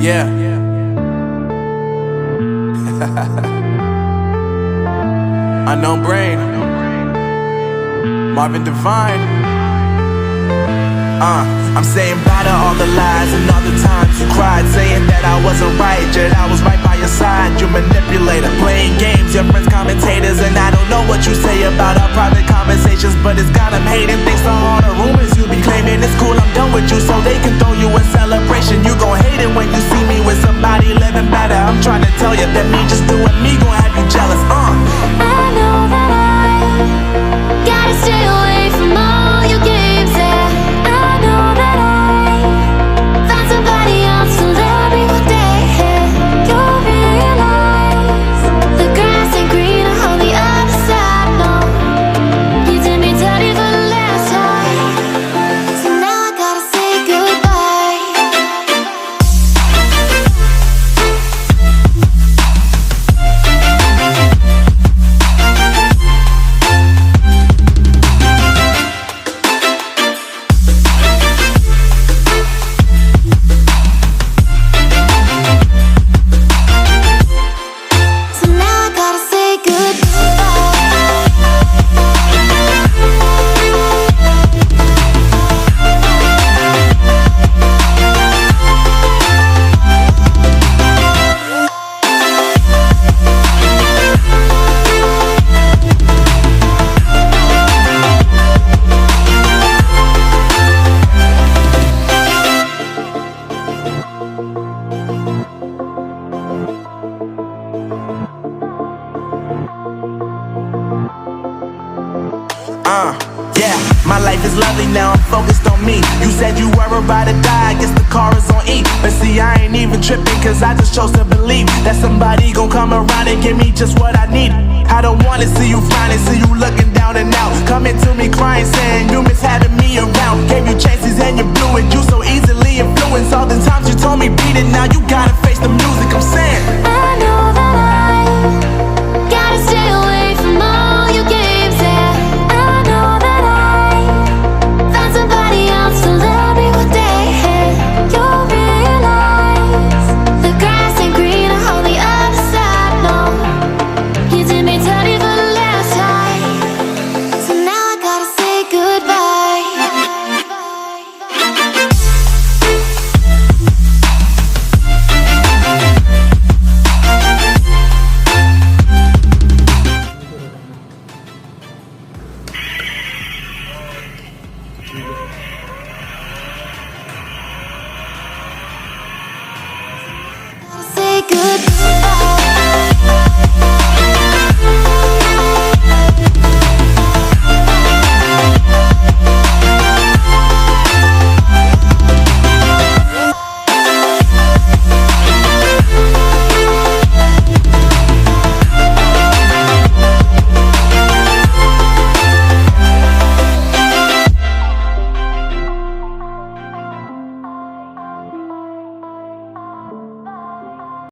Yeah. Unknown Brain, Marvin Divine. I'm saying bye to all the lies and all the times you cried, saying that I wasn't right, yet I was right by your side. You manipulator, playing games, your friends commentators, and I don't know what you say about our private conversations, but it's got them hating. Thanks to all the rumors you be claiming. It's cool, I'm done with you, so they can throw you a celebration. You gon' hate it when you see me with somebody living better. I'm trying to tell you that me just doing me gon' have you jealous. I know that I gotta stay away from all your games, yeah. I know that I found somebody else to love me one day, yeah. You'll realize the grass ain't greener on the other side, no. You did me dirty for the last time, so now I gotta say goodbye. So now I gotta say Yeah, my life is lovely now, I'm focused on me. You said you were about to die, I guess the car is on E. But see, I ain't even tripping, cause I just chose to believe that somebody gon' come around and give me just what I need. I don't wanna see you frowning, see you looking down and out. Come and